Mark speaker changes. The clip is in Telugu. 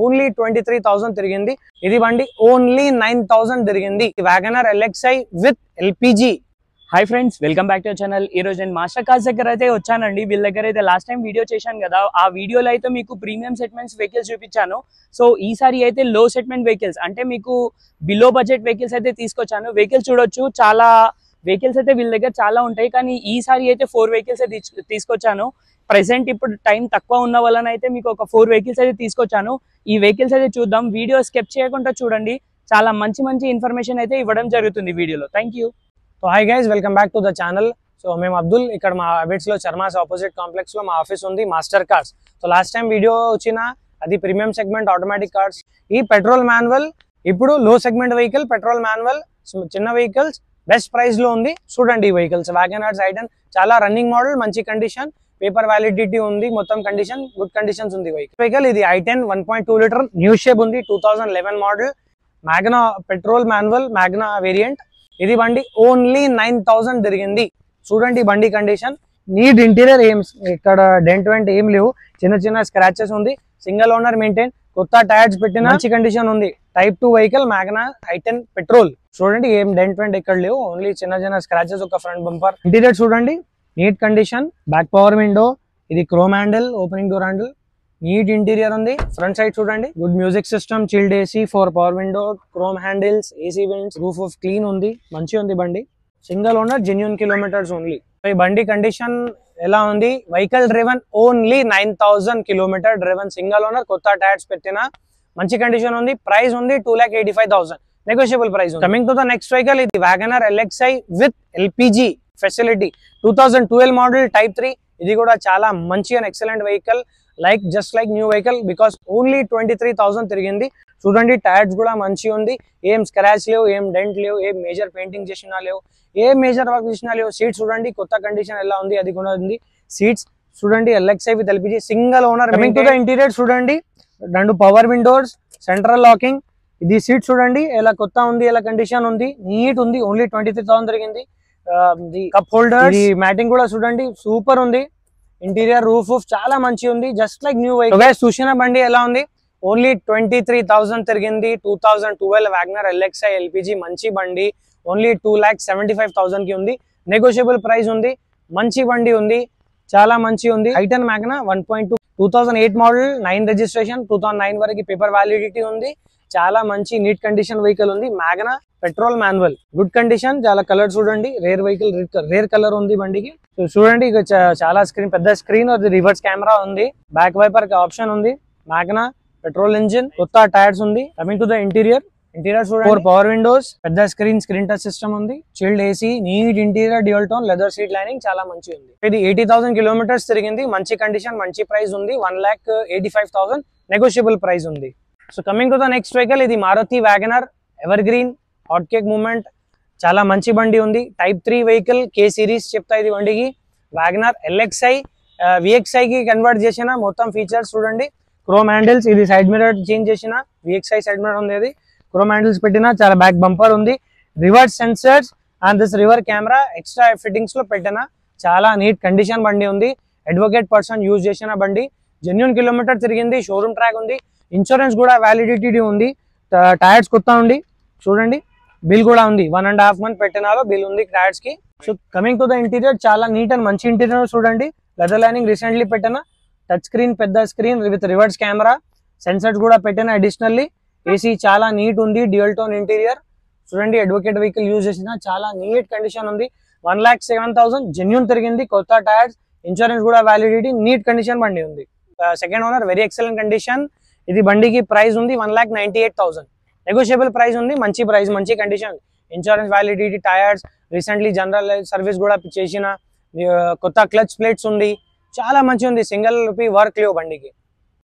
Speaker 1: ఓన్లీ 23,000 తిరిగింది. ఇది బండి ఓన్లీ 9,000 తిరిగింది. WagonR LXi with LPG.
Speaker 2: Hi friends, welcome back to our channel. ఈ రోజు నేను మాస్టర్ కార్స్ దగ్గర అయితే వచ్చానండి. వీళ్ళ దగ్గర అయితే లాస్ట్ టైం వీడియో చేశాను కదా, ఆ వీడియోలో అయితే మీకు ప్రీమియం సెగ్మెంట్స్ వెహికల్స్ చూపించాను. సో ఈసారి అయితే లో సెగ్మెంట్ వెహికల్స్ అంటే మీకు బిలో బడ్జెట్ వెహికల్స్ అయితే తీసుకొచ్చాను. వెహికల్స్ చూడొచ్చు, చాలా వెహికల్స్ అయితే వీళ్ళ దగ్గర చాలా ఉంటాయి, కానీ ఈసారి అయితే 4 వెహికల్స్ అయితే తీసుకొచ్చాను. ప్రెసెంట్ ఇప్పుడు టైం తక్కువ ఉన్న వలన అయితే మీకు ఒక 4 వెహికల్స్ అయితే తీసుకొచ్చాను. ఈ వెహికల్స్ అయితే చూద్దాం. వీడియో స్కిప్ చేయకుండా చూడండి, చాలా మంచి ఇన్ఫర్మేషన్ అయితే ఇవ్వడం జరుగుతుంది వీడియోలో. Thank you.
Speaker 1: So hi guys, welcome back to the channel. So మేము అబ్దుల్, ఇక్కడ మా అబిట్స్ లో చర్మాస్ ఆపోజిట్ కాంప్లెక్స్ లో మా ఆఫీస్ ఉంది, master cars. So last time video వచ్చిన అది ప్రీమియం సెగ్మెంట్ ఆటోమేటిక్ కార్స్. ఈ పెట్రోల్ మాన్యువల్ ఇప్పుడు లో సెగ్మెంట్ వెహికల్ పెట్రోల్ మాన్యువల్ చిన్న వెహికల్స్ బెస్ట్ ప్రైస్ లో ఉంది. చూడండి ఈ వెహికల్స్ వ్యాగనర్ I10 చాలా రన్నింగ్ మోడల్, మంచి కండిషన్, పేపర్ వ్యాలిడిటీ ఉంది, మొత్తం కండిషన్ గుడ్ కండిషన్స్ ఉంది వెహికల్. ఇది I10 1.2 లీటర్ న్యూ షేప్ ఉంది, 2011 model, Magna petrol manual Magna variant. ఇది బండి ఓన్లీ 9,000 తిరిగింది. చూడండి బండి కండిషన్, నీట్ ఇంటీరియర్, ఏం ఇక్కడ డెంట్ వెంట్ ఏం లేవు, చిన్న స్క్రాచెస్ ఉంది, సింగిల్ ఓనర్ మెయింటైన్, కొత్త టైర్స్ పెట్టిన మంచి కండిషన్ ఉంది. Type 2 vehicle Magna I10 petrol. చూడండి ఏం డెంట్ వెంట్ ఇక్కడ లేవు, ఓన్లీ చిన్న స్క్రాచెస్, ఒక ఫ్రంట్ బంపర్. ఇంటీరియర్ చూడండి neat condition, back power window, ఇది chrome handle, opening door handle, neat interior ఉంది. ఫ్రంట్ సైడ్ చూడండి good music system, chilled AC, 4 power window, chrome handles, AC vents, roof off clean ఉంది, మంచి ఉంది బండి. Single owner, genuine kilometres only. ఈ బండి కండిషన్ ఎలా ఉంది? Vehicle driven only 9,000 kilometre driven, single owner, కొత్త టైర్స్ పెట్టిన, మంచి కండిషన్ ఉంది. ప్రైస్ ఉంది 2,85,000, negotiable price. Coming to the next vehicle, ఇది WagonR LXi with LPG facility, 2012 model type 3. ఇది కూడా చాలా మంచి and excellent vehicle, just like new vehicle, because only 23,000 తిరిగింది. చూడండి టైర్స్ కూడా మంచి ఉంది, ఏం స్క్రాచ్ లేవు, ఏం డెంట్ లేవు, ఏం మేజర్ పెయింటింగ్ చేసినా లేవు, ఏం మేజర్ వర్క్ చేసినా లేవు. సీట్స్ చూడండి కొత్త కండిషన్ ఎలా ఉంది, అది కూడా ఉంది. సీట్స్ చూడండి LXi with LPG, single owner. Coming to the interior చూడండి, 2 పవర్ విండోస్, సెంట్రల్ లాకింగ్. ఇది సీట్ చూడండి ఎలా కొత్త ఉంది, ఎలా కండిషన్ ఉంది, నీట్ ఉంది, ఓన్లీ 23,000 తిరిగింది. కప్ హోల్డర్, మ్యాటింగ్ కూడా చూడండి సూపర్ ఉంది. ఇంటీరియర్ రూఫ్ చాలా మంచి ఉంది, జస్ట్ లైక్ న్యూ వెహికల్. చూసిన బండి ఎలా ఉంది? ఓన్లీ 23,000 తిరిగింది. 2012 వ్యాగనర్ LXi LPG మంచి బండి, ఓన్లీ 2,75,000 కి ఉంది, నెగోషియబుల్ ప్రైస్ ఉంది, మంచి బండి ఉంది, చాలా మంచి ఉంది. I10 మ్యాగ్నా 1.2 2008 మోడల్, 9 రిజిస్ట్రేషన్, 2009 వరకు పేపర్ వ్యాలిడిటీ ఉంది, చాలా మంచి నీట్ కండిషన్ వెహికల్ ఉంది. Magna petrol manual, good condition, చాలా కలర్ చూడండి, రేర్ వెహికల్, రేర్ కలర్ ఉంది బండికి. చూడండి ఇక చాలా స్క్రీన్, పెద్ద స్క్రీన్, రివర్స్ కెమెరా ఉంది, బ్యాక్ వైపర్ ఆప్షన్ ఉంది. మ్యాగ్నా పెట్రోల్ ఇంజిన్, కొత్త టైర్స్ ఉంది. కమింగ్ టు ద ఇంటీరియర్ చూడండి 4 పవర్ విండోస్, పెద్ద స్క్రీన్ టచ్ సిస్టమ్ ఉంది, chilled AC, neat interior, dual tone leather seat lining, చాలా మంచి ఉంది. ఇది 80,000 కిలోమీటర్స్ తిరిగింది, మంచి కండిషన్, మంచి ప్రైస్ ఉంది, 1,85,000 నెగోషియబుల్ ప్రైస్ ఉంది. So coming to the next vehicle, ఇది Maruti WagonR evergreen hot cake moment, చాలా మంచి బండి ఉంది. టైప్ 3 వెహికల్, K సిరీస్ చెప్తా ఇది బండికి. వ్యాగనర్ LXi VXi కి కన్వర్ట్ చేసిన, మొత్తం ఫీచర్స్ చూడండి, క్రోమ్ హ్యాండిల్స్, ఇది సైడ్ మిర్రర్ చేంజ్ చేసిన, VXi సైడ్ మిర్రర్ ఉంది, అది క్రోమ్ హ్యాండిల్స్ పెట్టిన, చాలా బ్యాక్ బంపర్ ఉంది, reverse sensors and this river camera extra fittings లో పెట్టిన, చాలా నీట్ కండిషన్ బండి ఉంది. అడ్వకేట్ పర్సన్ యూజ్ చేసిన బండి, జెన్యూన్ కిలోమీటర్ తిరిగింది, షోరూమ్ ట్రాక్ ఉంది, ఇన్సూరెన్స్ కూడా వ్యాలిడిటీ ఉంది, టైర్స్ కొత్త ఉంది. చూడండి బిల్ కూడా ఉంది, 1.5 month పెట్టినాలో బిల్ ఉంది టైర్స్ కి. So coming to the interior, చాలా నీట్ అండ్ మంచి ఇంటీరియర్ చూడండి. లెదర్ లైనింగ్ రీసెంట్లీ పెట్టిన, టచ్ స్క్రీన్, పెద్ద screen with reverse camera, sensors కూడా పెట్టిన అడిషనల్లీ. AC చాలా నీట్ ఉంది, డ్యూయల్ టోన్ ఇంటీరియర్ చూడండి, అడ్వకేట్ వెహికల్ యూజ్ చేసిన, చాలా నీట్ కండిషన్ ఉంది. 1,07,000 జెన్యూన్ తిరిగింది, కొత్త టైర్స్, ఇన్సూరెన్స్ కూడా వ్యాలిడిటీ, నీట్ కండిషన్ బండి ఉంది. Second owner, very excellent condition. ఇది బండికి ప్రైస్ ఉంది 1,98,000, నెగోషియబుల్ ప్రైస్ ఉంది, మంచి ప్రైస్, మంచి condition, insurance validity, tyres, recently general service కూడా చేసిన, కొత్త క్లచ్ ప్లేట్స్ ఉంది, చాలా మంచి ఉంది, సింగిల్ రూపీ వర్క్ లేవు బండికి.